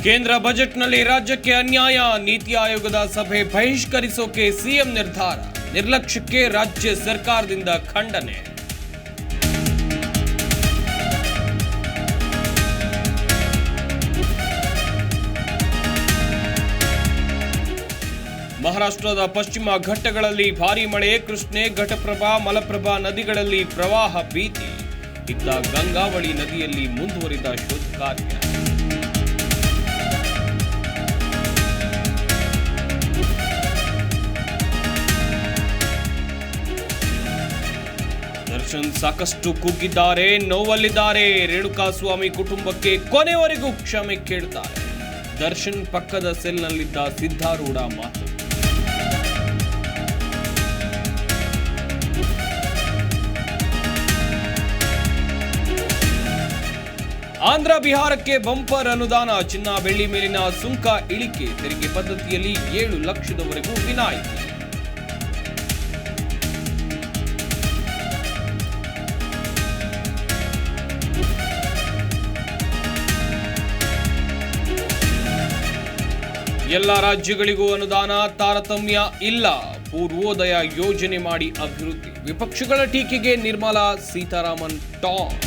ಕೇಂದ್ರ ಬಜೆಟ್ನಲ್ಲಿ ರಾಜ್ಯಕ್ಕೆ ಅನ್ಯಾಯ, ನೀತಿ ಆಯೋಗದ ಸಭೆ ಬಹಿಷ್ಕರಿಸೋಕೆ ಸಿಎಂ ನಿರ್ಧಾರ, ನಿರ್ಲಕ್ಷ್ಯಕ್ಕೆ ರಾಜ್ಯ ಸರ್ಕಾರದಿಂದ ಖಂಡನೆ. ಮಹಾರಾಷ್ಟ್ರದ ಪಶ್ಚಿಮ ಘಟ್ಟಗಳಲ್ಲಿ ಭಾರೀ ಮಳೆ, ಕೃಷ್ಣೆ, ಘಟಪ್ರಭಾ, ಮಲಪ್ರಭಾ ನದಿಗಳಲ್ಲಿ ಪ್ರವಾಹ ಭೀತಿ. ಇತ್ತ ಗಂಗಾವಳಿ ನದಿಯಲ್ಲಿ ಮುಂದುವರಿದ ಶೋಧ ಕಾರ್ಯ. ದರ್ಶನ್ ಸಾಕಷ್ಟು ಕುಗ್ಗಿದ್ದಾರೆ, ನೋವಲ್ಲಿದ್ದಾರೆ. ರೇಣುಕಾಸ್ವಾಮಿ ಕುಟುಂಬಕ್ಕೆ ಕೊನೆವರೆಗೂ ಕ್ಷಮೆ ಕೇಳ್ತಾರೆ. ದರ್ಶನ್ ಪಕ್ಕದ ಸೆಲ್ನಲ್ಲಿದ್ದ ಸಿದ್ಧಾರೂಢ ಮಾತು. ಆಂಧ್ರ ಬಿಹಾರಕ್ಕೆ ಬಂಪರ್ ಅನುದಾನ, ಚಿನ್ನ ಬೆಳ್ಳಿ ಮೇಲಿನ ಸುಂಕ ಇಳಿಕೆ, ತೆರಿಗೆ ಪದ್ಧತಿಯಲ್ಲಿ 7 ಲಕ್ಷದವರೆಗೂ ವಿನಾಯಿತಿ. ಎಲ್ಲ ರಾಜ್ಯಗಳಿಗೂ ಅನುದಾನ, ತಾರತಮ್ಯ ಇಲ್ಲ, ಪೂರ್ವೋದಯ ಯೋಜನೆ ಮಾಡಿ ಅಭಿವೃದ್ಧಿ. ವಿಪಕ್ಷಗಳ ಟೀಕೆಗೆ ನಿರ್ಮಲಾ ಸೀತಾರಾಮನ್ ಟಾಂಗ್.